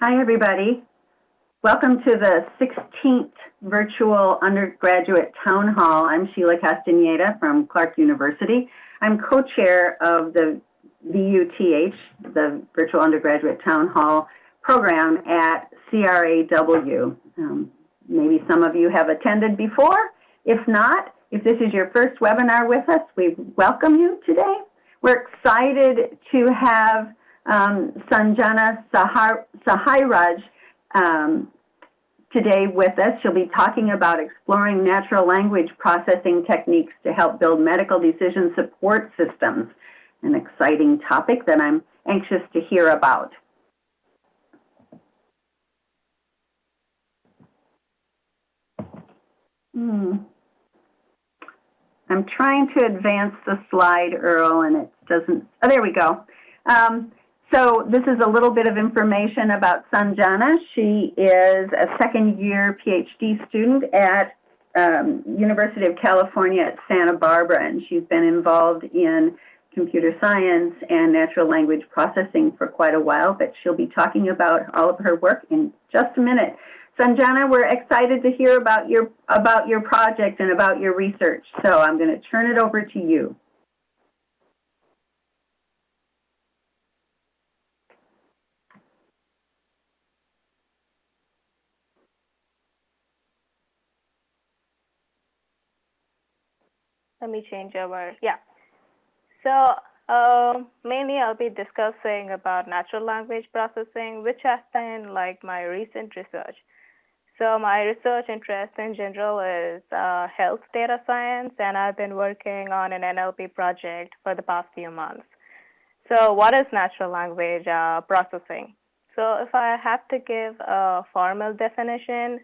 Hi, everybody. Welcome to the 16th virtual undergraduate town hall. I'm Sheila Castañeda from Clark University. I'm co-chair of the VUTH, the Virtual Undergraduate Town Hall program at CRA-W. Maybe some of you have attended before. If not, if this is your first webinar with us, we welcome you today. We're excited to have Sanjana Sahayaraj today with us. She'll be talking about exploring natural language processing techniques to help build medical decision support systems, an exciting topic that I'm anxious to hear about. I'm trying to advance the slide, Earl, and it doesn't, oh, there we go. So this is a little bit of information about Sanjana. She is a second-year PhD student at University of California at Santa Barbara, and she's been involved in computer science and natural language processing for quite a while, but she'll be talking about all of her work in just a minute. Sanjana, we're excited to hear about your project and about your research, so I'm going to turn it over to you. Let me change over. Yeah. So mainly I'll be discussing about natural language processing, which has been like my recent research. So my research interest in general is health data science, and I've been working on an NLP project for the past few months. So what is natural language processing? So if I have to give a formal definition,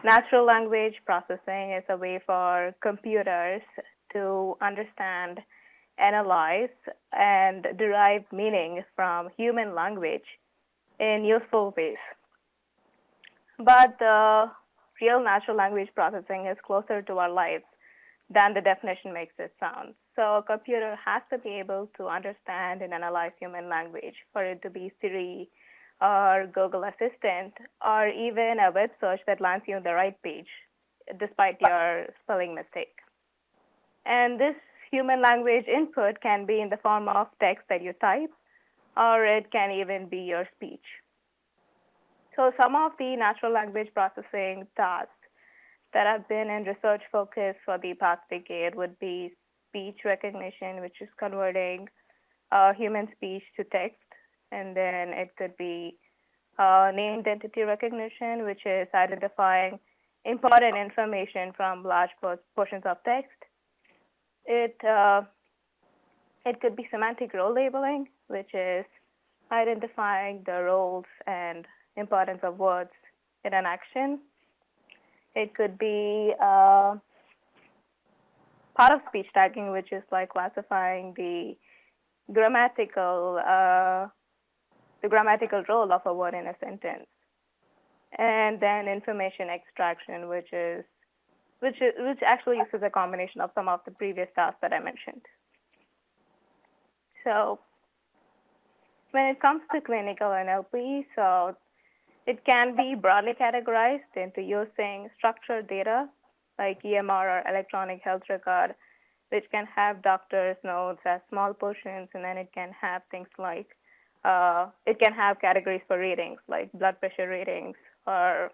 natural language processing is a way for computers to understand, analyze, and derive meaning from human language in useful ways. But the real natural language processing is closer to our lives than the definition makes it sound. So a computer has to be able to understand and analyze human language for it to be Siri or Google Assistant, or even a web search that lands you on the right page, despite your spelling mistake. And this human language input can be in the form of text that you type, or it can even be your speech. So some of the natural language processing tasks that have been in research focus for the past decade would be speech recognition, which is converting human speech to text. And then it could be named entity recognition, which is identifying important information from large portions of text. It could be semantic role labeling, which is identifying the roles and importance of words in an action. It could be part of speech tagging, which is like classifying the grammatical role of a word in a sentence. And then information extraction, which actually uses a combination of some of the previous tasks that I mentioned. So when it comes to clinical NLP, so it can be broadly categorized into using structured data like EMR or electronic health record, which can have doctor's notes as small portions, and then it can have things like, it can have categories for readings like blood pressure readings or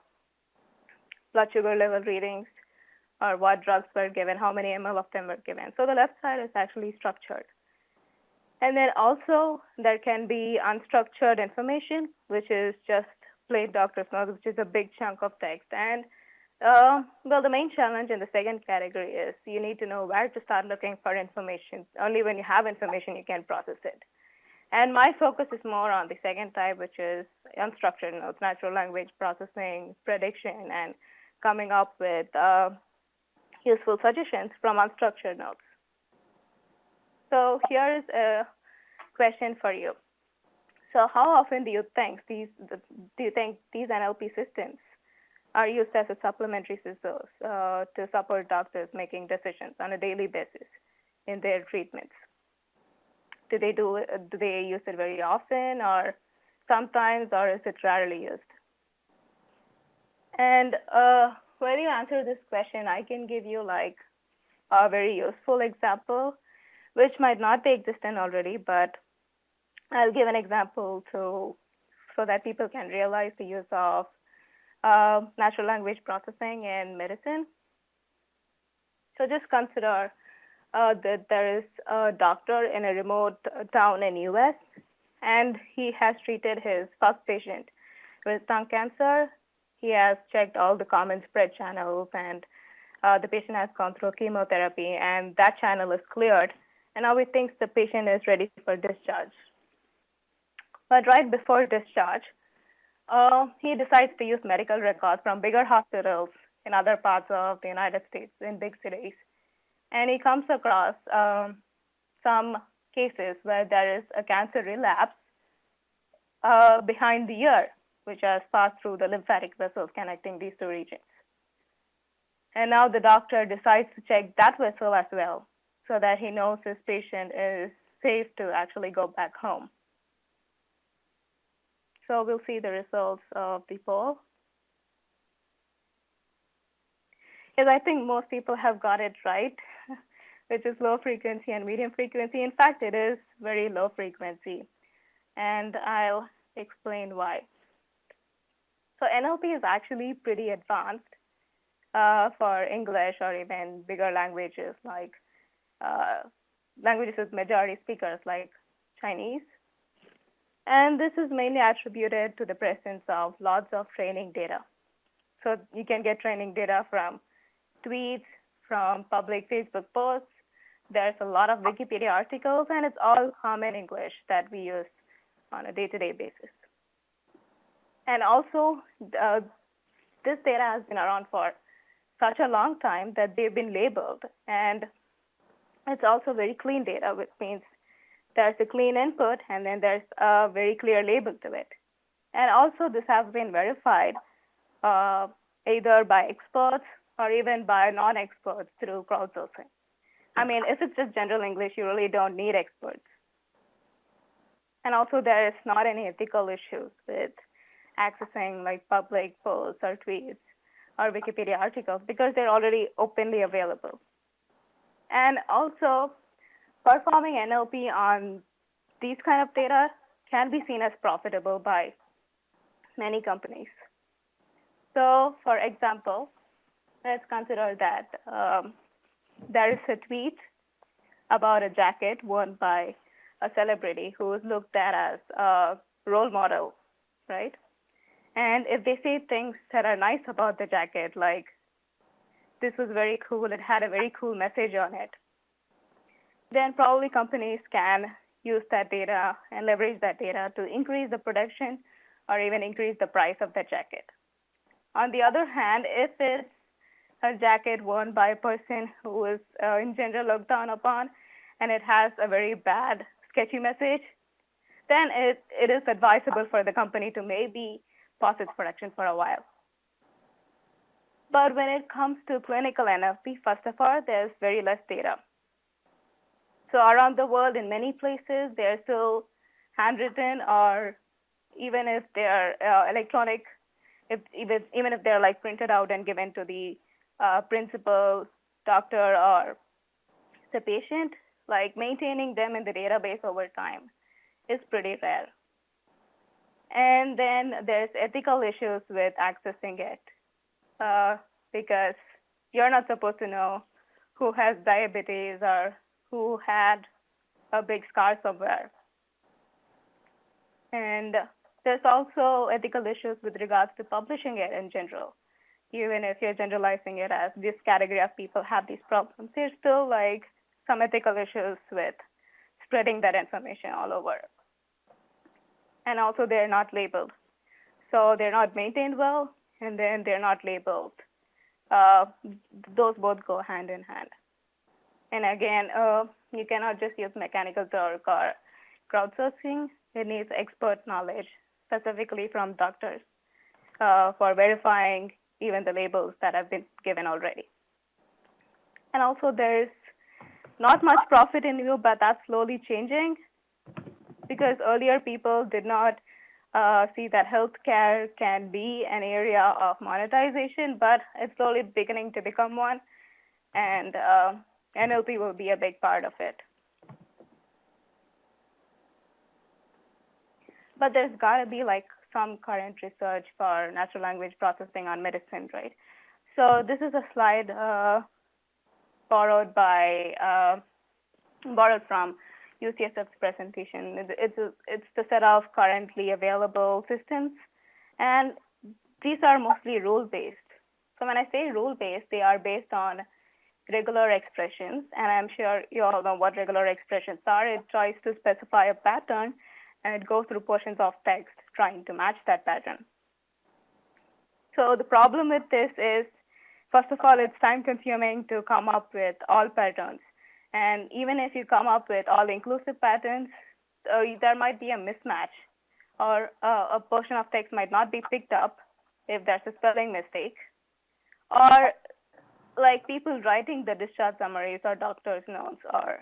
blood sugar level readings, or what drugs were given, how many ml of them were given. So the left side is actually structured. And then also there can be unstructured information, which is just plain doctor's notes, which is a big chunk of text. And well, the main challenge in the second category is you need to know where to start looking for information. Only when you have information, you can process it. And my focus is more on the second type, which is unstructured notes, natural language processing, prediction, and coming up with useful suggestions from unstructured notes. So here is a question for you. So how often do you think these NLP systems are used as a supplementary resource to support doctors making decisions on a daily basis in their treatments? Do they use it very often, or sometimes, or is it rarely used? And when you answer this question, I can give you like a very useful example, which might not be existent already, but I'll give an example so that people can realize the use of natural language processing in medicine. So just consider that there is a doctor in a remote town in US, and he has treated his first patient with tongue cancer. He has checked all the common spread channels, and the patient has gone through chemotherapy, and that channel is cleared. And now he thinks the patient is ready for discharge. But right before discharge, he decides to use medical records from bigger hospitals in other parts of the United States, in big cities. And he comes across some cases where there is a cancer relapse behind the ear, which has passed through the lymphatic vessels connecting these two regions. And now the doctor decides to check that vessel as well, so that he knows his patient is safe to actually go back home. So we'll see the results of the poll. Yes, I think most people have got it right, which is low frequency and medium frequency. In fact, it is very low frequency, and I'll explain why. So NLP is actually pretty advanced for English or even bigger languages like languages with majority speakers like Chinese. And this is mainly attributed to the presence of lots of training data. So you can get training data from tweets, from public Facebook posts. There's a lot of Wikipedia articles, and it's all common English that we use on a day-to-day basis. And also, this data has been around for such a long time that they've been labeled. And it's also very clean data, which means there's a clean input, and then there's a very clear label to it. And also, this has been verified either by experts or even by non-experts through crowdsourcing. I mean, if it's just general English, you really don't need experts. And also, there is not any ethical issues with accessing like public posts or tweets or Wikipedia articles because they're already openly available. And also, performing NLP on these kind of data can be seen as profitable by many companies. So, for example, let's consider that there is a tweet about a jacket worn by a celebrity who is looked at as a role model, right? And if they say things that are nice about the jacket, like, this was very cool, it had a very cool message on it, then probably companies can use that data and leverage that data to increase the production or even increase the price of the jacket. On the other hand, if it's a jacket worn by a person who is in general looked down upon and it has a very bad, sketchy message, then it is advisable for the company to maybe pause its production for a while. But when it comes to clinical NLP, first of all, there's very less data. So around the world, in many places, they're still handwritten, or even if they're electronic, even if they're like printed out and given to the principal, doctor, or the patient, like maintaining them in the database over time is pretty rare. And then there's ethical issues with accessing it because you're not supposed to know who has diabetes or who had a big scar somewhere. And there's also ethical issues with regards to publishing it in general. Even if you're generalizing it as this category of people have these problems, there's still like some ethical issues with spreading that information all over. And also they're not labeled. So they're not maintained well, and then they're not labeled. Those both go hand in hand. And again, you cannot just use Mechanical Turk or crowdsourcing. It needs expert knowledge, specifically from doctors, for verifying even the labels that have been given already. And also there's not much profit in you, but that's slowly changing because earlier people did not see that healthcare can be an area of monetization, but it's slowly beginning to become one, and NLP will be a big part of it. But there's got to be like some current research for natural language processing on medicine, right? So this is a slide borrowed from UCSF's presentation. It's the set of currently available systems, and these are mostly rule-based. So when I say rule-based, they are based on regular expressions, and I'm sure you all know what regular expressions are. It tries to specify a pattern, and it goes through portions of text trying to match that pattern. So the problem with this is, first of all, it's time-consuming to come up with all patterns. And even if you come up with all inclusive patterns, there might be a mismatch, or a portion of text might not be picked up if there's a spelling mistake, or like people writing the discharge summaries or doctor's notes or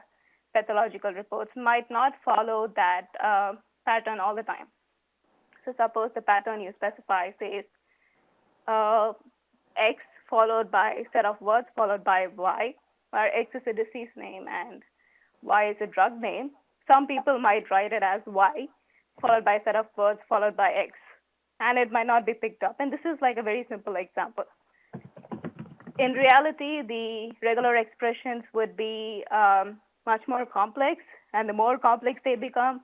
pathological reports might not follow that pattern all the time. So suppose the pattern you specify says X followed by a set of words followed by Y, where X is a disease name and Y is a drug name. Some people might write it as Y followed by a set of words followed by X, and it might not be picked up. And this is like a very simple example. In reality, the regular expressions would be much more complex, and the more complex they become,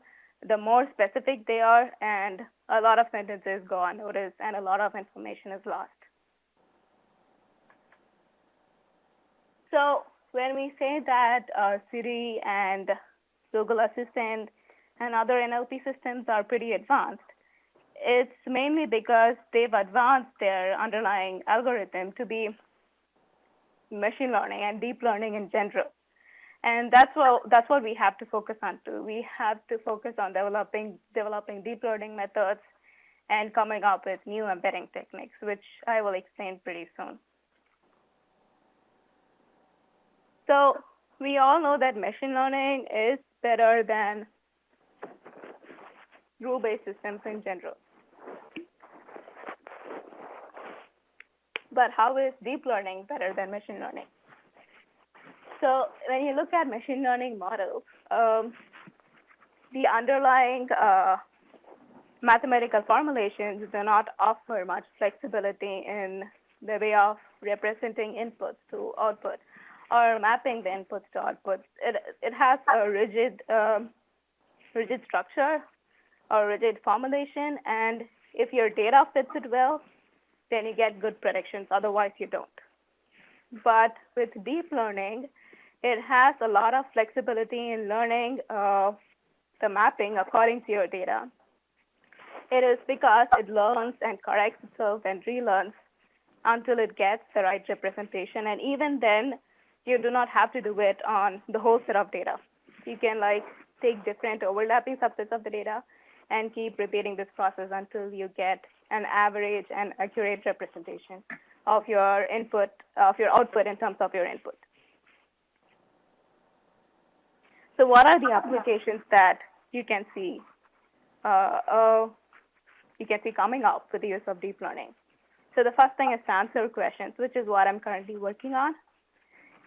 the more specific they are, and a lot of sentences go unnoticed, and a lot of information is lost. So when we say that Siri and Google Assistant and other NLP systems are pretty advanced, it's mainly because they've advanced their underlying algorithm to be machine learning and deep learning in general. And that's what we have to focus on too. We have to focus on developing deep learning methods and coming up with new embedding techniques, which I will explain pretty soon. So we all know that machine learning is better than rule-based systems in general. But how is deep learning better than machine learning? So when you look at machine learning models, the underlying mathematical formulations do not offer much flexibility in the way of representing inputs to output or mapping the inputs to outputs. It has a rigid structure or rigid formulation, and if your data fits it well, then you get good predictions, otherwise you don't. But with deep learning, it has a lot of flexibility in learning the mapping according to your data. It is because it learns and corrects itself and relearns until it gets the right representation. And even then, you do not have to do it on the whole set of data. You can like take different overlapping subsets of the data and keep repeating this process until you get an average and accurate representation of your input, of your output in terms of your input. So what are the applications that you can see coming up with the use of deep learning? So the first thing is to answer questions, which is what I'm currently working on.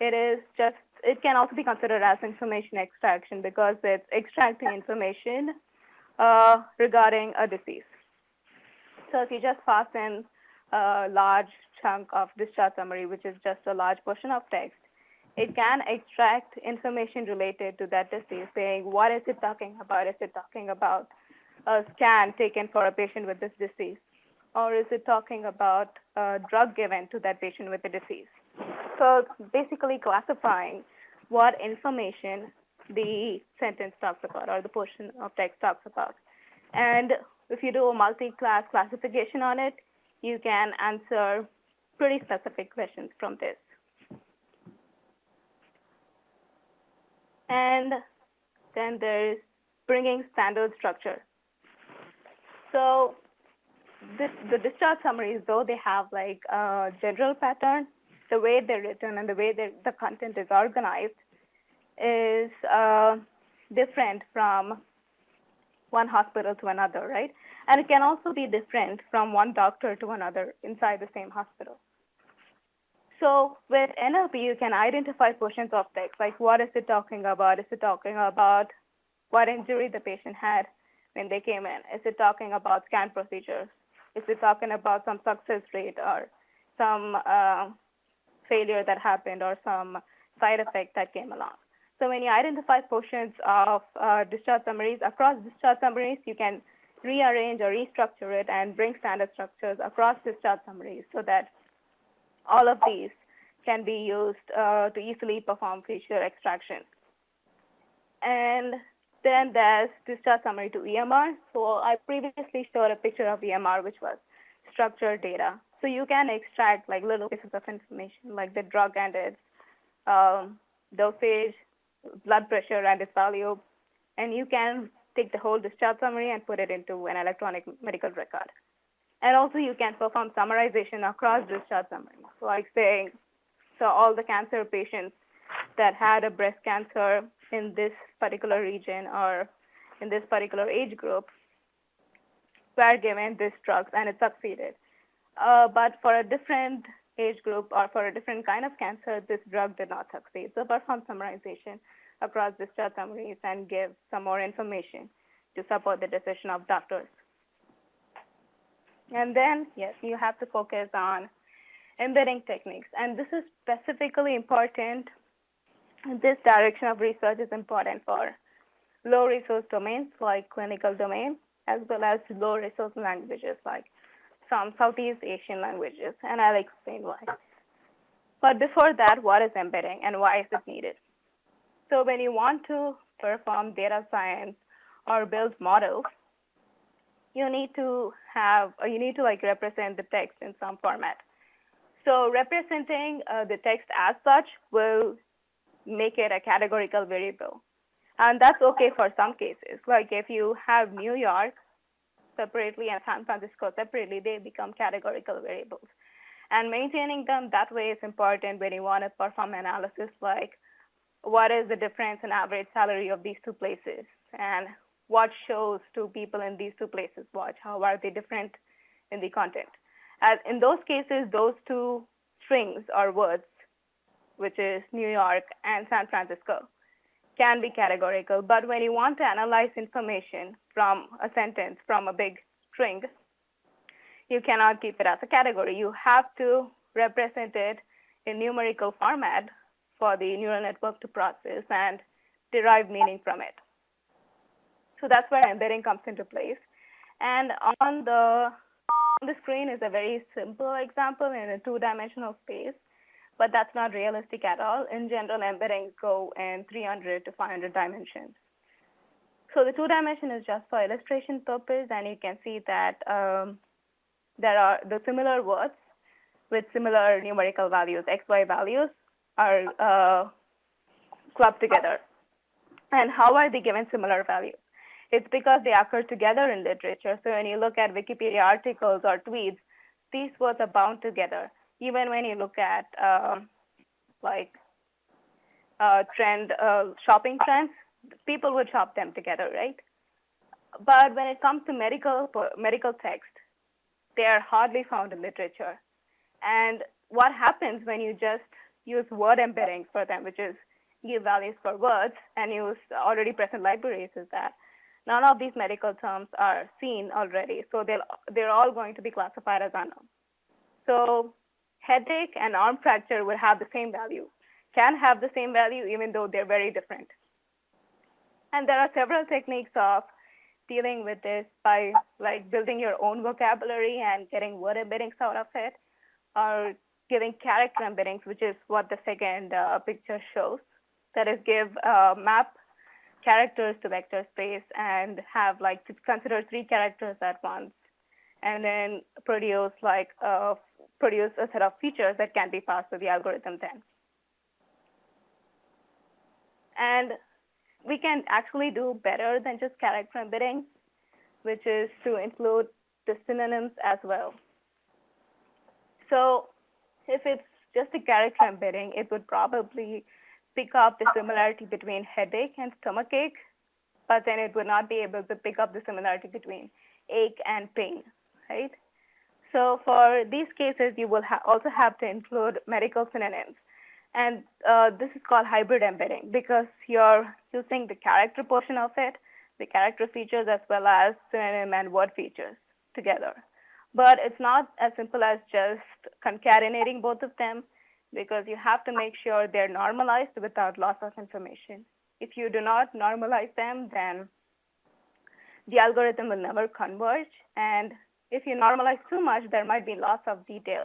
It can also be considered as information extraction because it's extracting information regarding a disease. So if you just pass in a large chunk of discharge summary, which is just a large portion of text, it can extract information related to that disease, saying, what is it talking about? Is it talking about a scan taken for a patient with this disease? Or is it talking about a drug given to that patient with the disease? So it's basically classifying what information the sentence talks about or the portion of text talks about. And if you do a multi-class classification on it, you can answer pretty specific questions from this. And then there's bringing standard structure. So the discharge summaries, though they have like a general pattern, the way they're written and the way the content is organized is different from one hospital to another, right? And it can also be different from one doctor to another inside the same hospital. So with NLP, you can identify portions of text, like what is it talking about? Is it talking about what injury the patient had when they came in? Is it talking about scan procedures? Is it talking about some success rate or some failure that happened or some side effect that came along? So when you identify portions of discharge summaries, across discharge summaries, you can rearrange or restructure it and bring standard structures across discharge summaries so that all of these can be used to easily perform feature extraction. And then there's discharge summary to EMR. So I previously showed a picture of EMR, which was structured data. So you can extract like little pieces of information, like the drug and its dosage, blood pressure and its value, and you can take the whole discharge summary and put it into an electronic medical record. And also you can perform summarization across discharge summary, like saying, so all the cancer patients that had a breast cancer in this particular region or in this particular age group were given these drugs and it succeeded. But for a different age group or for a different kind of cancer, this drug did not succeed. So perform summarization across discharge summaries and give some more information to support the decision of doctors. And then, yes, you have to focus on embedding techniques. And this is specifically important. This direction of research is important for low resource domains like clinical domain, as well as low resource languages like some Southeast Asian languages. And I'll explain why. But before that, what is embedding and why is it needed? So when you want to perform data science or build models, you need to like represent the text in some format. So representing the text as such will make it a categorical variable. And that's okay for some cases. Like if you have New York separately and San Francisco separately, they become categorical variables. And maintaining them that way is important when you want to perform analysis like what is the difference in average salary of these two places and what shows do people in these two places watch, how are they different in the content. As in those cases, those two strings or words, which is New York and San Francisco, can be categorical. But when you want to analyze information from a sentence, from a big string, you cannot keep it as a category. You have to represent it in numerical format for the neural network to process and derive meaning from it. So that's where embedding comes into place. And on the screen is a very simple example in a two-dimensional space, but that's not realistic at all. In general, embeddings go in 300 to 500 dimensions. So the two-dimension is just for illustration purpose, and you can see that there are the similar words with similar numerical values, XY values, are clubbed together. And how are they given similar values? It's because they occur together in literature. So when you look at Wikipedia articles or tweets, these words are bound together. Even when you look at shopping trends, people would shop them together, right? But when it comes to medical text, they are hardly found in literature. And what happens when you just use word embeddings for them, which is give values for words and use already present libraries, is that none of these medical terms are seen already. So they're all going to be classified as unknown. So headache and arm fracture will have the same value, can have the same value even though they're very different. And there are several techniques of dealing with this by like building your own vocabulary and getting word embeddings out of it, or giving character embeddings, which is what the second picture shows. That is, map characters to vector space and have like to consider 3 characters at once, and then produce a set of features that can be passed to the algorithm then. And we can actually do better than just character embedding, which is to include the synonyms as well. So if it's just a character embedding, it would probably pick up the similarity between headache and stomachache but then it would not be able to pick up the similarity between ache and pain, right? So for these cases, you will also have to include medical synonyms. And this is called hybrid embedding because you're using the character portion of it, the character features, as well as synonym and word features together. But it's not as simple as just concatenating both of them because you have to make sure they're normalized without loss of information. If you do not normalize them, then the algorithm will never converge. And if you normalize too much, there might be loss of detail.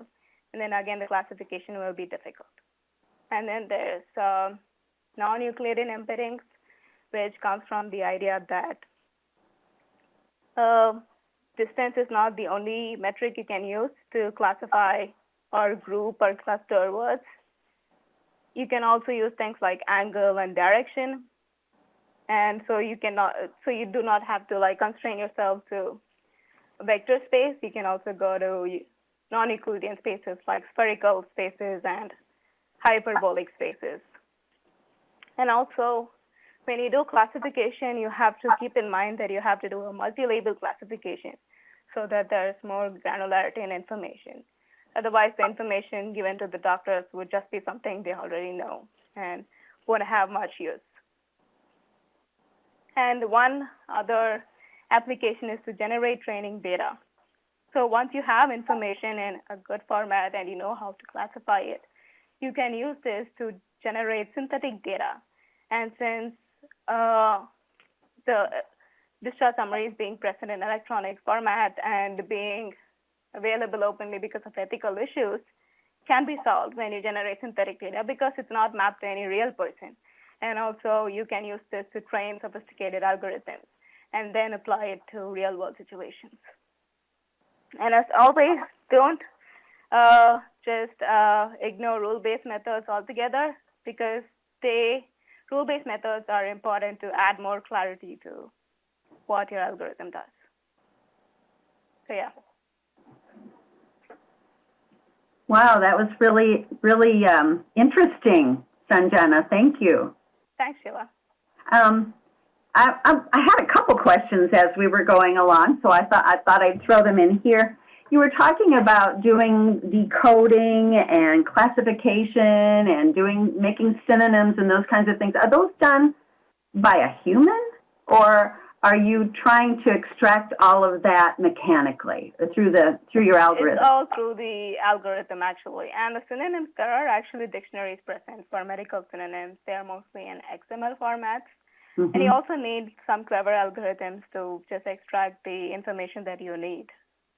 And then again, the classification will be difficult. And then there's non-Euclidean embeddings, which comes from the idea that distance is not the only metric you can use to classify or group or cluster words. You can also use things like angle and direction. And so you do not have to like constrain yourself to vector space. You can also go to non-Euclidean spaces like spherical spaces and hyperbolic spaces. And also, when you do classification, you have to keep in mind that you have to do a multi-label classification so that there's more granularity in information. Otherwise, the information given to the doctors would just be something they already know and won't have much use. And one other application is to generate training data. So once you have information in a good format and you know how to classify it, you can use this to generate synthetic data. And since the discharge summaries being present in electronic format and being available openly because of ethical issues can be solved when you generate synthetic data because it's not mapped to any real person. And also you can use this to train sophisticated algorithms and then apply it to real world situations. And as always, don't just ignore rule-based methods altogether because rule-based methods are important to add more clarity to what your algorithm does. So yeah. Wow, that was really, really interesting, Sanjana. Thank you. Thanks, Sheila. I had a couple questions as we were going along, so I thought I'd throw them in here. You were talking about doing decoding and classification and making synonyms and those kinds of things. Are those done by a human, or are you trying to extract all of that mechanically through your algorithm? It's all through the algorithm, actually. And the synonyms, there are actually dictionaries present for medical synonyms. They are mostly in XML formats. Mm-hmm. And you also need some clever algorithms to just extract the information that you need.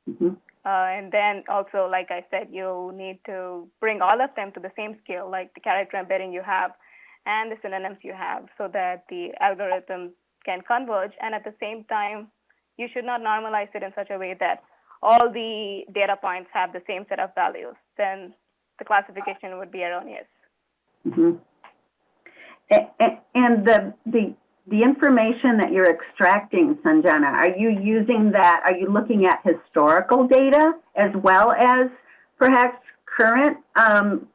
Mm-hmm. And then also, like I said, you need to bring all of them to the same scale, like the character embedding you have and the synonyms you have, so that the algorithm can converge. And at the same time, you should not normalize it in such a way that all the data points have the same set of values. Then the classification would be erroneous. Mm-hmm. And the information that you're extracting, Sanjana, are you using that? Are you looking at historical data as well as perhaps current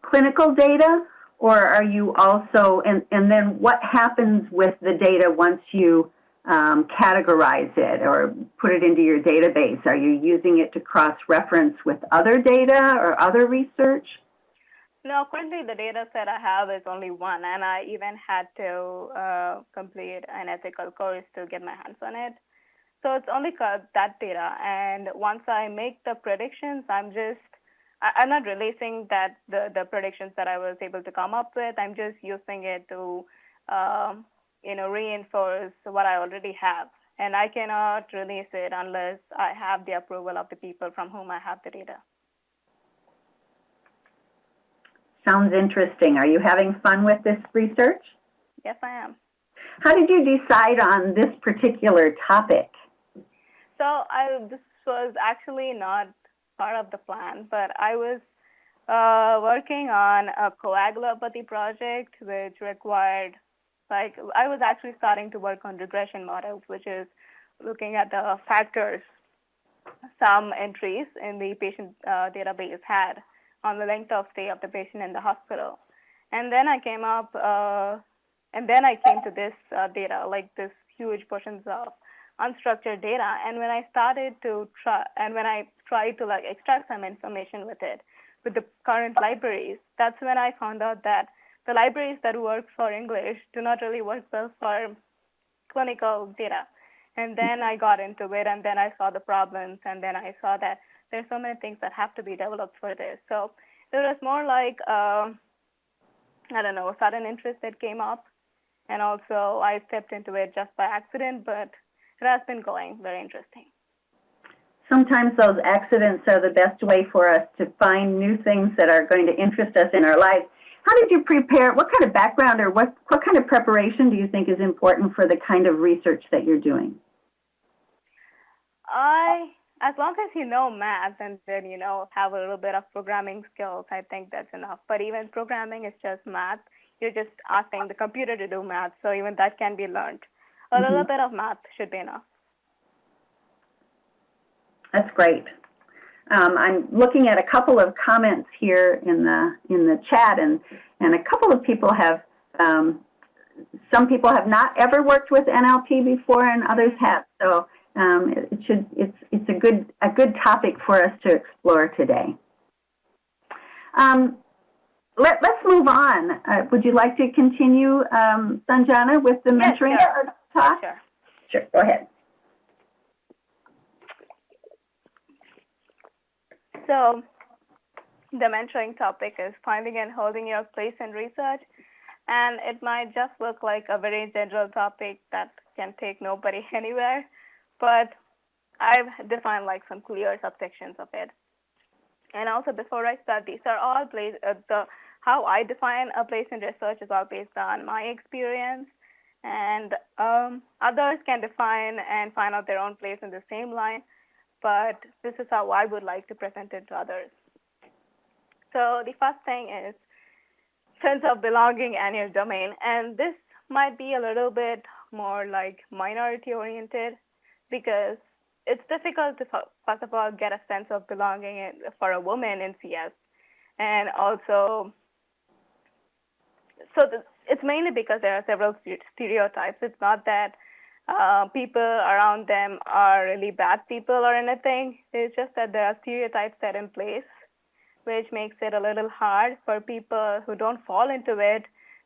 clinical data? Or are you also, and then what happens with the data once you categorize it or put it into your database? Are you using it to cross-reference with other data or other research? No, currently the data set I have is only one, and I even had to complete an ethical course to get my hands on it. So it's only that data, and once I make the predictions, I'm not releasing the predictions that I was able to come up with. I'm just using it to, reinforce what I already have, and I cannot release it unless I have the approval of the people from whom I have the data. Sounds interesting. Are you having fun with this research? Yes, I am. How did you decide on this particular topic? So this was actually not part of the plan, but I was working on a coagulopathy project, which required, I was actually starting to work on regression models, which is looking at the factors some entries in the patient database had on the length of stay of the patient in the hospital. And then I came to this data, like this huge portions of unstructured data. And when I tried to like extract some information with it, with the current libraries, that's when I found out that the libraries that work for English do not really work well for clinical data. And then I got into it, and then I saw the problems, and then I saw that there's so many things that have to be developed for this. So it was more like, I don't know, a sudden interest that came up. And also I stepped into it just by accident, but it has been going very interesting. Sometimes those accidents are the best way for us to find new things that are going to interest us in our life. How did you prepare? What kind of background or what kind of preparation do you think is important for the kind of research that you're doing? As long as you know math and then, you know, have a little bit of programming skills, I think that's enough. But even programming is just math. You're just asking the computer to do math, so even that can be learned. A little bit of math should be enough. That's great. I'm looking at a couple of comments here in the chat, and a couple of people have. Some people have not ever worked with NLP before, and others have. So it's a good topic for us to explore today. Let's move on. Would you like to continue, Sanjana, with the mentoring talk? Sure. Sure, go ahead. So the mentoring topic is finding and holding your place in research. And it might just look like a very general topic that can take nobody anywhere. But I've defined like some clear subsections of it. And also before I start, these are all how I define a place in research is all based on my experience, and others can define and find out their own place in the same line, but this is how I would like to present it to others. So the first thing is sense of belonging and your domain, and this might be a little bit more like minority oriented because it's difficult to, first of all, get a sense of belonging for a woman in CS, and also it's mainly because there are several stereotypes. It's not that people around them are really bad people or anything. It's just that there are stereotypes set in place, which makes it a little hard for people who don't fall into it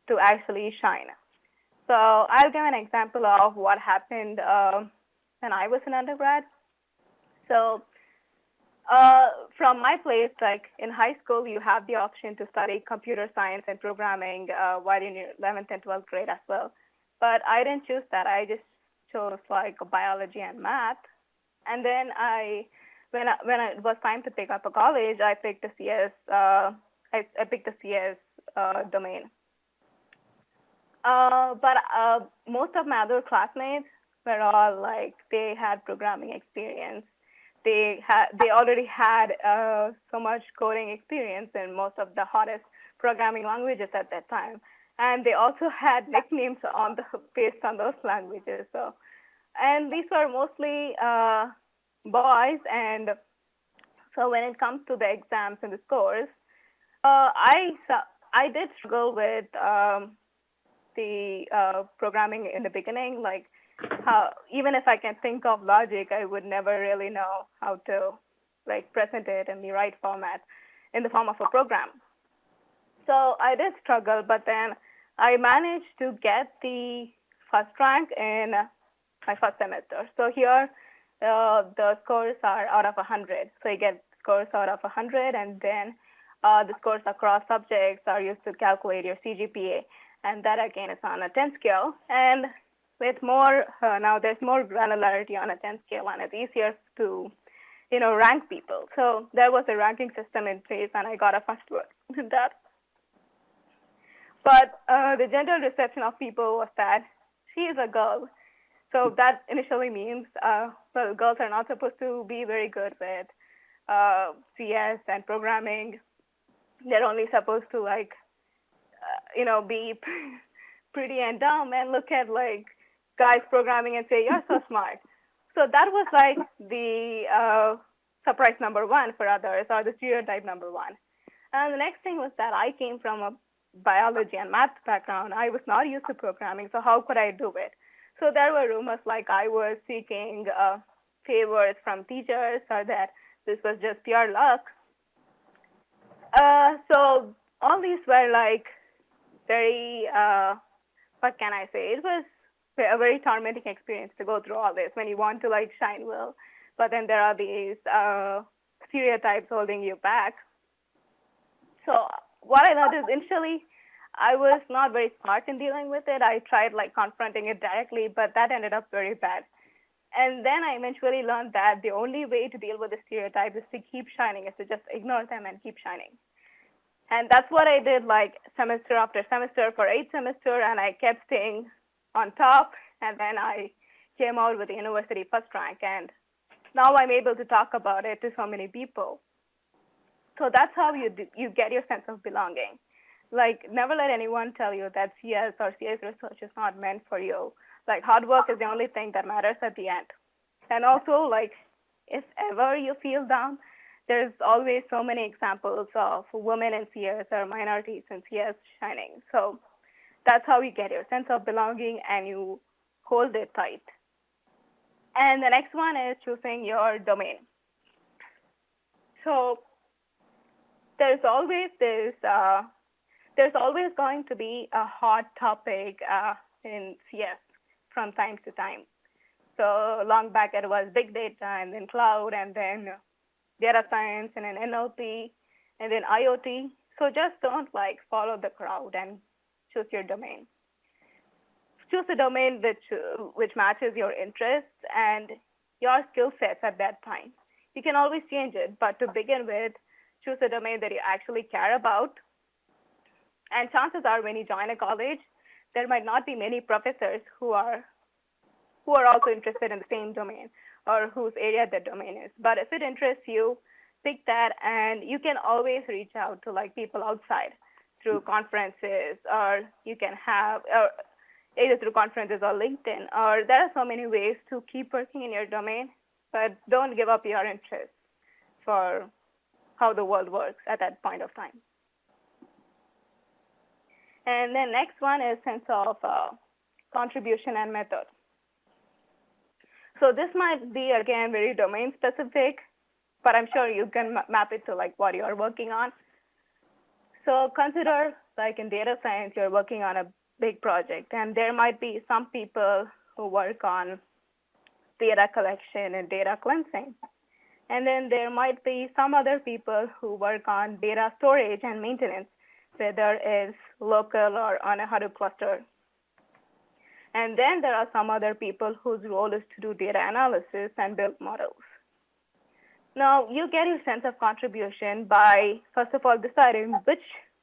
to actually shine. So I'll give an example of what happened when I was an undergrad. So from my place, like in high school, you have the option to study computer science and programming while in your 11th and 12th grade as well. But I didn't choose that. I just chose like biology and math. And then when it was time to pick up a college, I picked a CS. I picked a CS domain. But most of my other classmates were all like they had programming experience. They already had so much coding experience in most of the hottest programming languages at that time, and they also had nicknames based on those languages. So, and these were mostly boys, and so when it comes to the exams and the scores, I did struggle with the programming in the beginning, like. Even if I can think of logic, I would never really know how to like present it in the right format in the form of a program. So I did struggle, but then I managed to get the first rank in my first semester. So here the scores are out of 100. So you get scores out of 100, and then the scores across subjects are used to calculate your CGPA, and that again is on a 10 scale. And with more, now there's more granularity on a 10 scale, and it's easier to, rank people. So there was a ranking system in place, and I got a first word in that. But the general reception of people was that she is a girl. So that initially means, girls are not supposed to be very good with CS and programming. They're only supposed to be pretty and dumb and look at guys programming and say, you're so smart. So that was the surprise number one for others, or the stereotype number one. And the next thing was that I came from a biology and math background. I was not used to programming, so how could I do it? So there were rumors like I was seeking favors from teachers or that this was just pure luck. So all these were like very, what can I say? It was a very tormenting experience to go through all this when you want to like shine well, but then there are these stereotypes holding you back. So what I learned is initially I was not very smart in dealing with it. I tried like confronting it directly, but that ended up very bad. And then I eventually learned that the only way to deal with the stereotypes is to keep shining, is to just ignore them and keep shining. And that's what I did like semester after semester for 8 semesters, and I kept staying on top. And then I came out with the university first rank, and now I'm able to talk about it to so many people. So that's how you get your sense of belonging. Like, never let anyone tell you that CS or CS research is not meant for you. Like, hard work is the only thing that matters at the end. And also, like, if ever you feel down, there's always so many examples of women in CS or minorities in CS shining. So that's how you get your sense of belonging and you hold it tight. And the next one is choosing your domain. So there's always going to be a hot topic in CS from time to time. So long back it was big data, and then cloud, and then data science, and then NLP, and then IoT. So just don't like follow the crowd and choose your domain. Choose a domain which matches your interests and your skill sets at that time. You can always change it, but to begin with, choose a domain that you actually care about. And chances are when you join a college, there might not be many professors who are also interested in the same domain or whose area the domain is. But if it interests you, pick that, and you can always reach out to like people outside through conferences, or you can have either through conferences or LinkedIn, or there are so many ways to keep working in your domain, but don't give up your interest for how the world works at that point of time. And then next one is sense of contribution and method. So this might be, again, very domain specific, but I'm sure you can map it to like what you're working on. So consider like in data science, you're working on a big project, and there might be some people who work on data collection and data cleansing. And then there might be some other people who work on data storage and maintenance, whether it's local or on a Hadoop cluster. And then there are some other people whose role is to do data analysis and build models. Now, you get your sense of contribution by, first of all, deciding which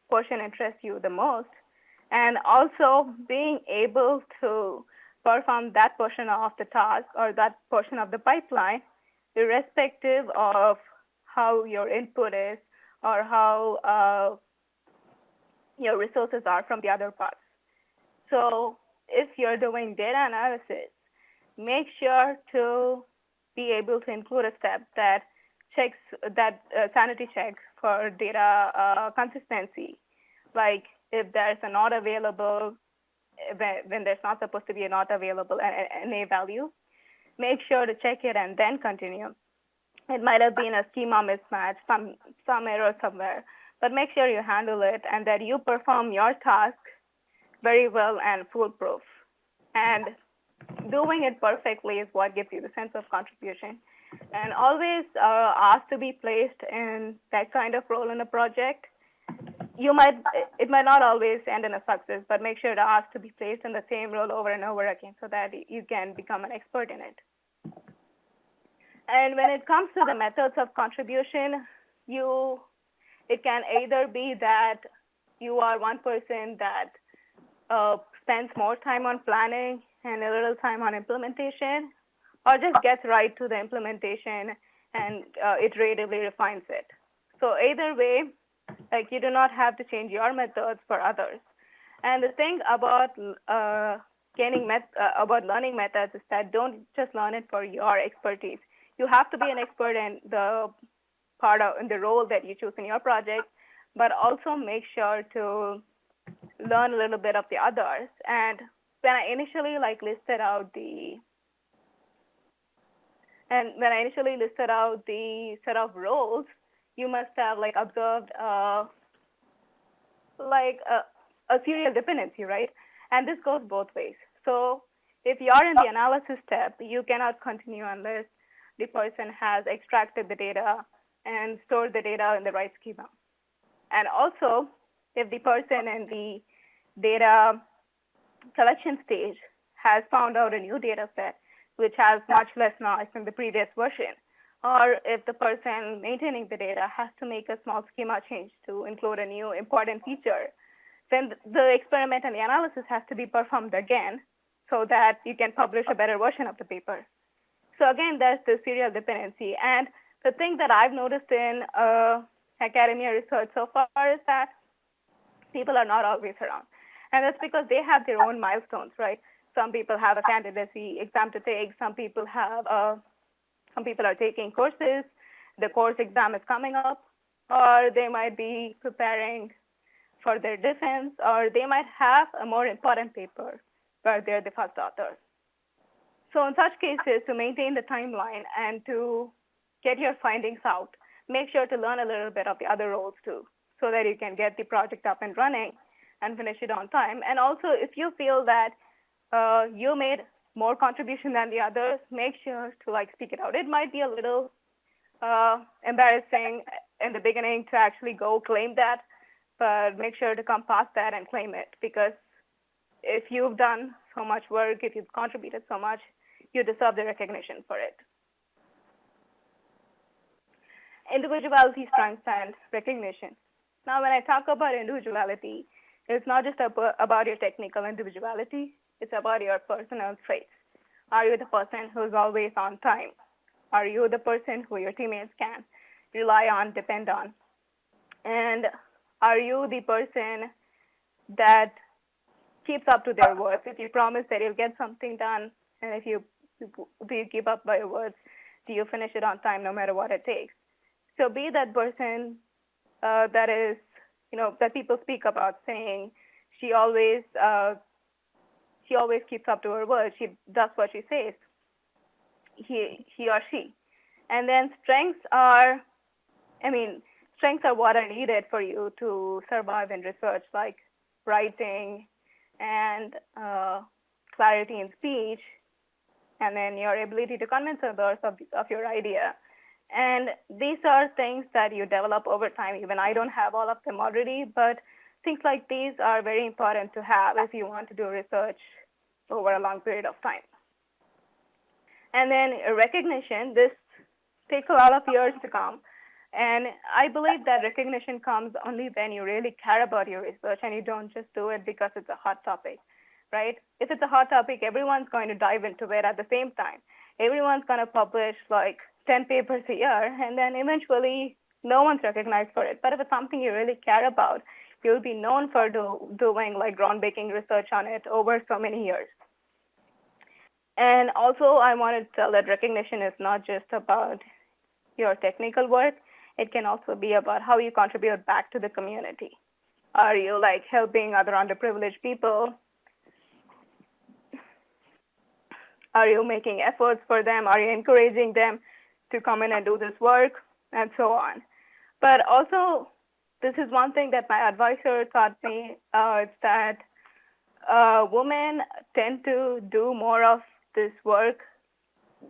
portion interests you the most, and also being able to perform that portion of the task or that portion of the pipeline, irrespective of how your input is or how your resources are from the other parts. So if you're doing data analysis, make sure to be able to include a step that checks that sanity checks for data consistency. Like if there's a not available, when there's not supposed to be a not available NA value, make sure to check it and then continue. It might have been a schema mismatch, some error somewhere, but make sure you handle it and that you perform your task very well and foolproof. And doing it perfectly is what gives you the sense of contribution. And always ask to be placed in that kind of role in a project. It might not always end in a success, but make sure to ask to be placed in the same role over and over again so that you can become an expert in it. And when it comes to the methods of contribution, it can either be that you are one person that spends more time on planning and a little time on implementation, or just gets right to the implementation and iteratively refines it. So either way, like you do not have to change your methods for others. And the thing about about learning methods is that don't just learn it for your expertise. You have to be an expert in the role that you choose in your project, but also make sure to learn a little bit of the others. And when I initially like listed out the set of roles, you must have like observed like a serial dependency, right? And this goes both ways. So if you're in the analysis step, you cannot continue unless the person has extracted the data and stored the data in the right schema. And also, if the person in the data collection stage has found out a new data set which has much less noise than the previous version, or if the person maintaining the data has to make a small schema change to include a new important feature, then the experiment and the analysis has to be performed again so that you can publish a better version of the paper. So again, there's the serial dependency. And the thing that I've noticed in academia research so far is that people are not always around. And that's because they have their own milestones, right? Some people have a candidacy exam to take. Some people are taking courses. The course exam is coming up, or they might be preparing for their defense, or they might have a more important paper where they're the first author. So in such cases, to maintain the timeline and to get your findings out, make sure to learn a little bit of the other roles too, so that you can get the project up and running and finish it on time. And also, if you feel that you made more contribution than the others, make sure to like speak it out. It might be a little embarrassing in the beginning to actually go claim that, but make sure to come past that and claim it, because if you've done so much work, if you've contributed so much, you deserve the recognition for it. Individuality, strengths, and recognition. Now, when I talk about individuality, it's not just about your technical individuality, it's about your personal traits. Are you the person who's always on time? Are you the person who your teammates can rely on, depend on? And are you the person that keeps up to their words? If you promise that you'll get something done, and if you keep up by your words, do you finish it on time no matter what it takes? So be that person that is, that people speak about, saying she always keeps up to her word. She does what she says. He or she. And then strengths are what are needed for you to survive in research, like writing and clarity in speech, and then your ability to convince others of your idea. And these are things that you develop over time. Even I don't have all of them already, but things like these are very important to have if you want to do research over a long period of time. And then recognition, this takes a lot of years to come. And I believe that recognition comes only when you really care about your research and you don't just do it because it's a hot topic, right? If it's a hot topic, everyone's going to dive into it at the same time. Everyone's going to publish like 10 papers a year, and then eventually no one's recognized for it. But if it's something you really care about, you'll be known for doing like groundbreaking research on it over so many years. And also, I want to tell that recognition is not just about your technical work. It can also be about how you contribute back to the community. Are you like helping other underprivileged people? Are you making efforts for them? Are you encouraging them to come in and do this work, and so on? But also, this is one thing that my advisor taught me, it's that women tend to do more of this work,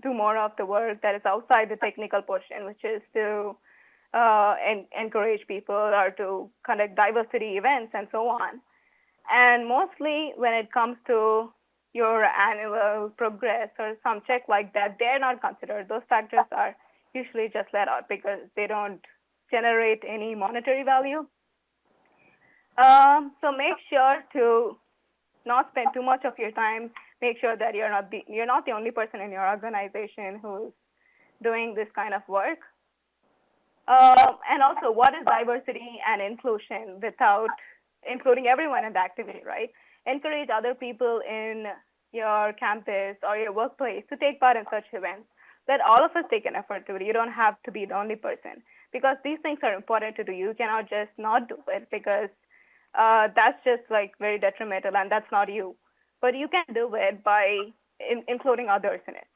do more of the work that is outside the technical portion, which is to encourage people or to conduct diversity events and so on. And mostly when it comes to your annual progress or some check like that, they're not considered. Those factors are usually just let out because they don't generate any monetary value. So make sure to not spend too much of your time. Make sure that you're not the only person in your organization who's doing this kind of work. And also, what is diversity and inclusion without including everyone in the activity, right? Encourage other people in your campus or your workplace to take part in such events. Let all of us take an effort to it. You don't have to be the only person, because these things are important to do. You cannot just not do it, because that's just like very detrimental, and that's not you. but you can do it by including others in it.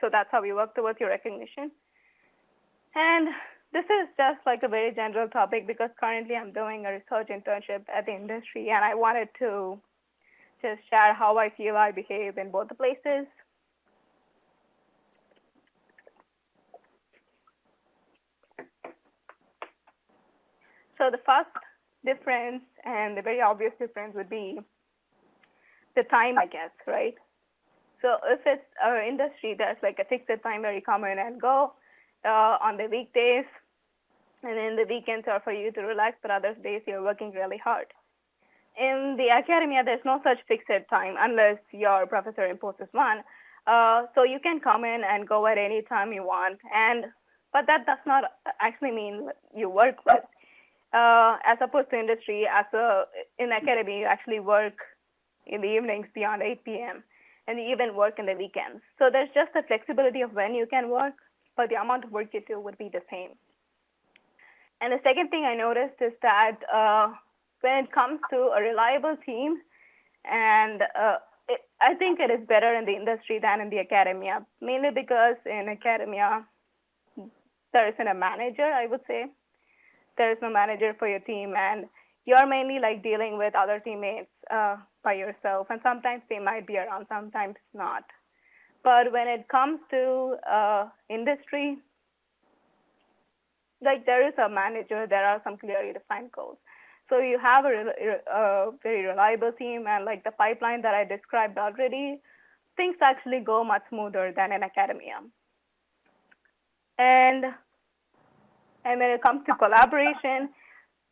So that's how we work towards your recognition. And this is just like a very general topic because currently I'm doing a research internship at the industry, and I wanted to just share how I feel I behave in both the places. So the first difference, and the very obvious difference, would be the time, I guess, right? So if it's our industry, there's like a fixed time where you come in and go on the weekdays, and then the weekends are for you to relax, but other days you're working really hard. In the academia, there's no such fixed time unless your professor imposes one. So you can come in and go at any time you want, but that does not actually mean you work with. As opposed to industry, in academia, you actually work in the evenings beyond 8 p.m. and you even work in the weekends. So there's just the flexibility of when you can work, but the amount of work you do would be the same. And the second thing I noticed is that when it comes to a reliable team, and I think it is better in the industry than in the academia, mainly because in academia, there isn't a manager, I would say. There is no manager for your team, and you're mainly like dealing with other teammates by yourself, and sometimes they might be around, sometimes not. But when it comes to industry, like there is a manager, there are some clearly defined goals. So you have a very reliable team, and like the pipeline that I described already, things actually go much smoother than in academia. And when it comes to collaboration,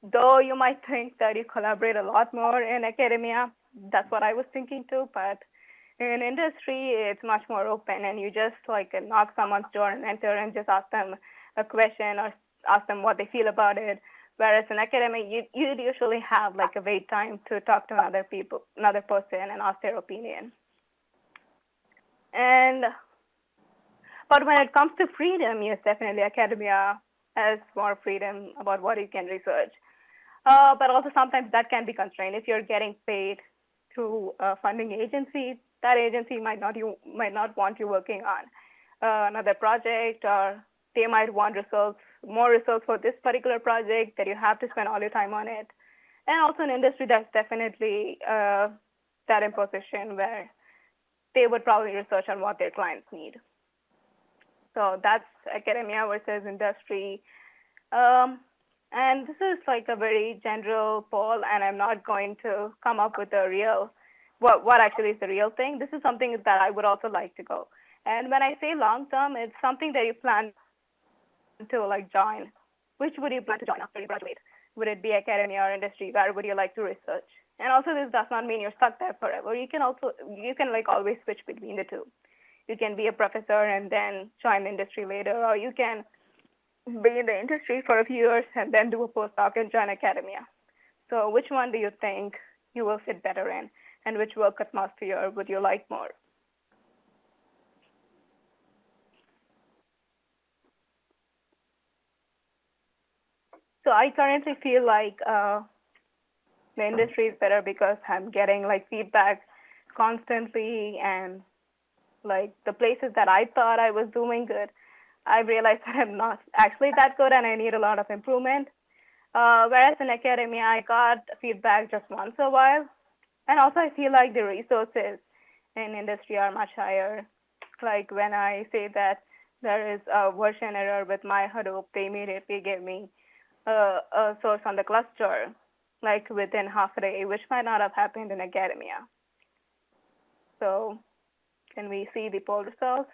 though you might think that you collaborate a lot more in academia, that's what I was thinking too, but in industry, it's much more open, and you just like knock someone's door and enter and just ask them a question or ask them what they feel about it. Whereas in academia, you'd usually have like a wait time to talk to another person and ask their opinion. But when it comes to freedom, yes, definitely academia has more freedom about what you can research. But also sometimes that can be constrained. If you're getting paid through a funding agency, that agency might not want you working on another project, or they might want more results for this particular project that you have to spend all your time on it. And also in industry, there's definitely that imposition where they would probably research on what their clients need. So that's academia versus industry. And this is like a very general poll, and I'm not going to come up with a real, what actually is the real thing. This is something that I would also like to go. And when I say long-term, it's something that you plan to like join. Which would you plan to join after you graduate? Would it be academia or industry? Where would you like to research? And also this does not mean you're stuck there forever. You can like always switch between the two. You can be a professor and then join the industry later, or you can be in the industry for a few years and then do a postdoc and join academia. So which one do you think you will fit better in, and which work atmosphere would you like more? So I currently feel like the industry is better because I'm getting like feedback constantly, and like the places that I thought I was doing good, I realized that I'm not actually that good and I need a lot of improvement. Whereas in academia, I got feedback just once in a while. And also I feel like the resources in industry are much higher. Like when I say that there is a version error with my Hadoop, they immediately give me a source on the cluster, like within half a day, which might not have happened in academia. So can we see the poll results?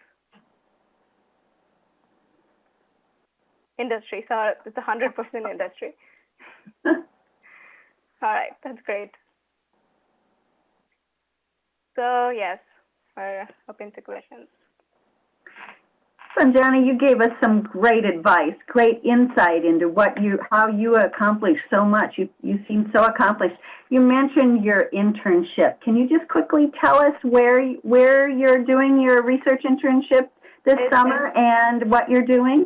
Industry, so it's 100% industry. All right, that's great. So yes, we're open to questions. Sanjana, you gave us some great advice, great insight into how you accomplished so much. You seem so accomplished. You mentioned your internship. Can you just quickly tell us where you're doing your research internship this summer and what you're doing?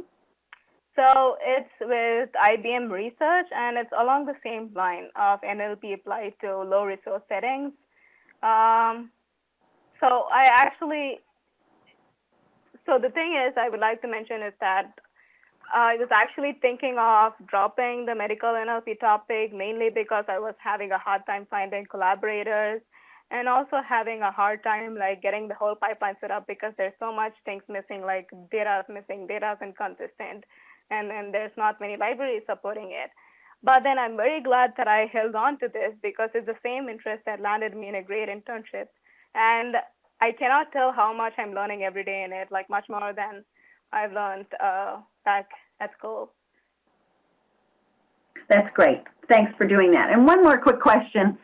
So it's with IBM Research, and it's along the same line of NLP applied to low resource settings. So the thing is, I would like to mention is that I was actually thinking of dropping the medical NLP topic, mainly because I was having a hard time finding collaborators, and also having a hard time like getting the whole pipeline set up, because there's so much things missing, like data is missing, data is inconsistent, and then there's not many libraries supporting it. But then I'm very glad that I held on to this, because it's the same interest that landed me in a great internship. And I cannot tell how much I'm learning every day in it, like much more than I've learned back at school. That's great. Thanks for doing that. And one more quick question.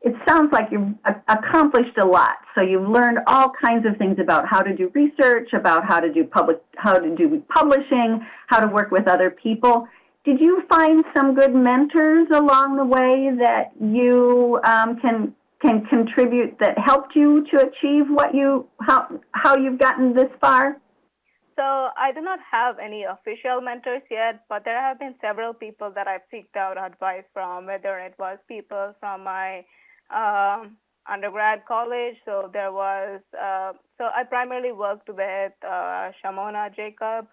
It sounds like you've accomplished a lot. So you've learned all kinds of things about how to do research, about how to do publishing, how to work with other people. Did you find some good mentors along the way that you can contribute, that helped you to achieve how you've gotten this far? So I do not have any official mentors yet, but there have been several people that I've sought out advice from, whether it was people from my undergrad college. So there was, so I primarily worked with Shamona Jacob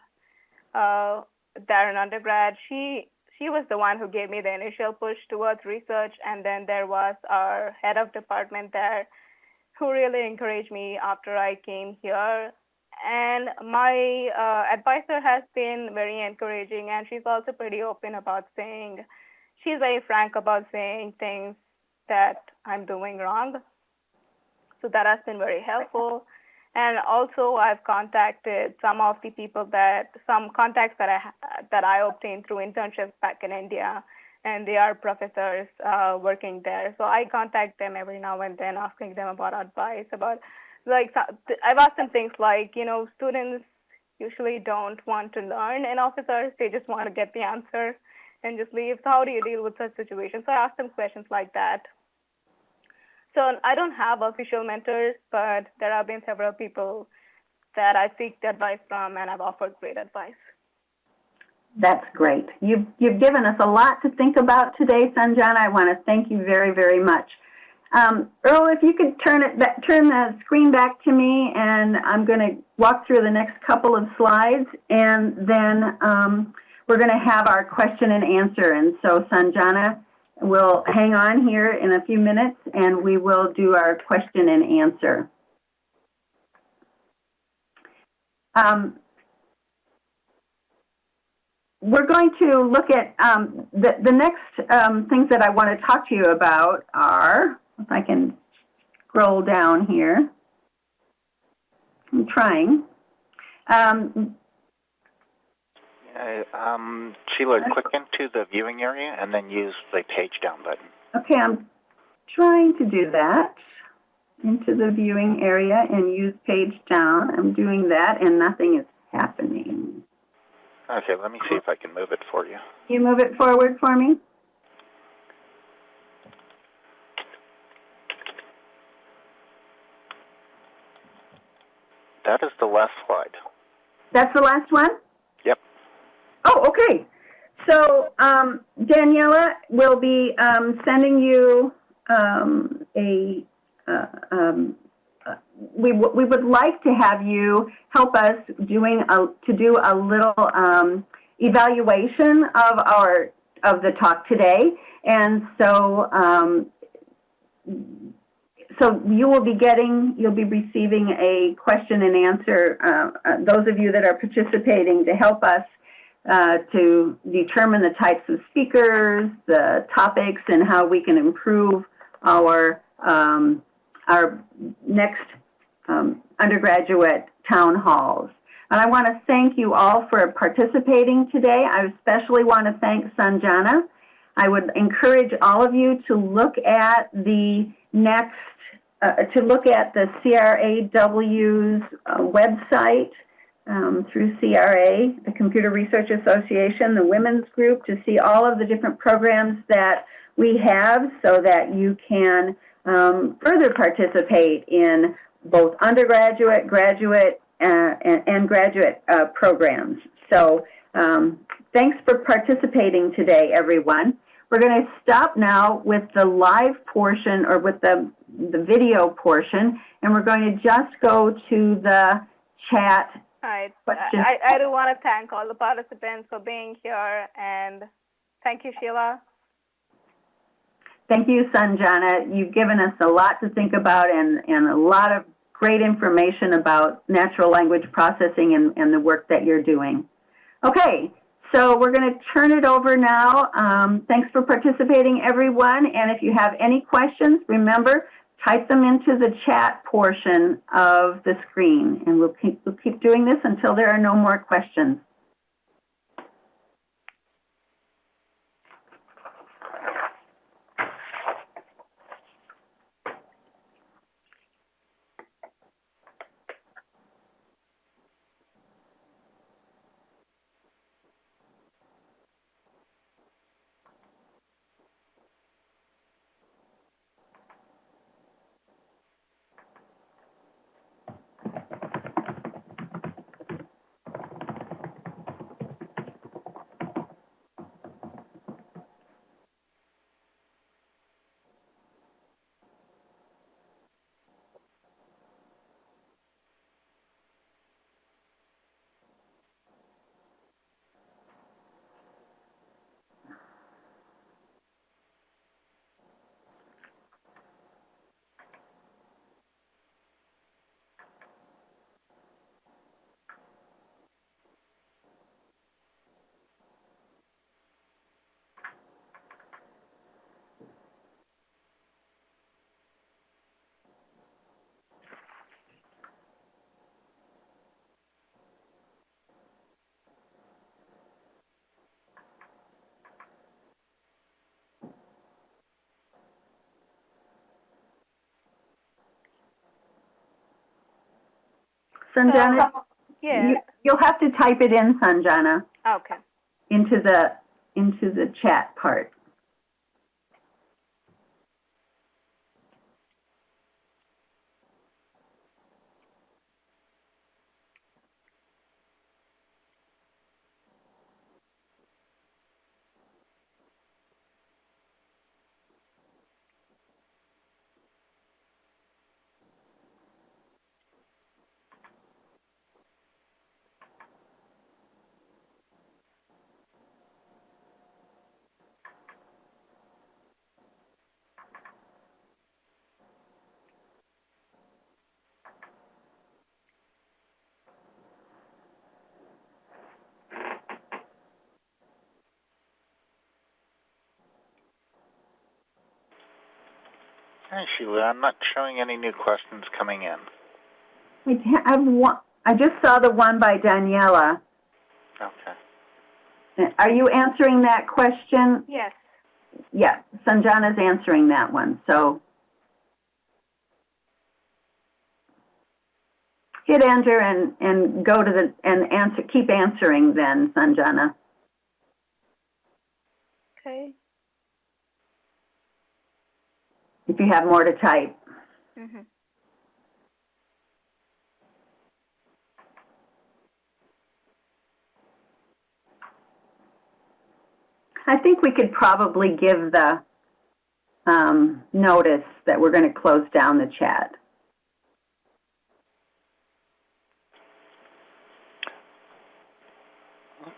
there in undergrad. She was the one who gave me the initial push towards research, and then there was our head of department there who really encouraged me after I came here. And my advisor has been very encouraging, and she's also pretty open about saying, she's very frank about saying things that I'm doing wrong. So that has been very helpful. And also I've contacted some of the people some contacts that I obtained through internships back in India, and they are professors working there. So I contact them every now and then, asking them about advice about, like, I've asked them things like, students usually don't want to learn in officers. They just want to get the answer and just leave. So how do you deal with such situations? So I ask them questions like that. So I don't have official mentors, but there have been several people that I seek advice from, and I've offered great advice. That's great. You've given us a lot to think about today, Sanjana. I want to thank you very, very much. Earl, if you could turn the screen back to me, and I'm going to walk through the next couple of slides, and then we're going to have our question and answer. And so Sanjana will hang on here in a few minutes, and we will do our question and answer. We're going to look at the next things that I want to talk to you about are, if I can scroll down here. I'm trying. Sheila, click into the viewing area and then use the page down button. Okay, I'm trying to do that. Into the viewing area and use page down. I'm doing that and nothing is happening. Okay, let me see if I can move it for you. You move it forward for me? That is the last slide. That's the last one? Yep. Oh, okay. So Daniela will be sending you we would like to have you help us to do a little evaluation of the talk today, and so you'll be receiving a question and answer. Those of you that are participating, to help us to determine the types of speakers, the topics, and how we can improve our next undergraduate town halls. And I want to thank you all for participating today. I especially want to thank Sanjana. I would encourage all of you to look at the CRA-W's website through CRA, the Computer Research Association, the Women's Group, to see all of the different programs that we have, so that you can further participate in both undergraduate, graduate, and graduate programs. So Thanks for participating today, everyone. We're going to stop now with the live portion, or with the video portion, and we're going to just go to the chat. I do want to thank all the participants for being here, and thank you, Sheila. Thank you, Sanjana. You've given us a lot to think about, and a lot of great information about natural language processing and the work that you're doing. Okay, so we're going to turn it over now. Thanks for participating, everyone. And if you have any questions, remember, type them into the chat portion of the screen. And we'll keep doing this until there are no more questions. Sanjana, yeah. You'll have to type it in, Sanjana. Okay. Into the chat part. Hi, Sheila. I'm not showing any new questions coming in. I just saw the one by Daniela. Okay. Are you answering that question? Yes. Yes, Sanjana's answering that one. So hit enter and go to answer. Keep answering then, Sanjana. Okay. If you have more to type. Mm-hmm. I think we could probably give the notice that we're going to close down the chat.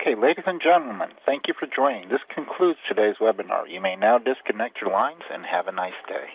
Okay, ladies and gentlemen, thank you for joining. This concludes today's webinar. You may now disconnect your lines and have a nice day.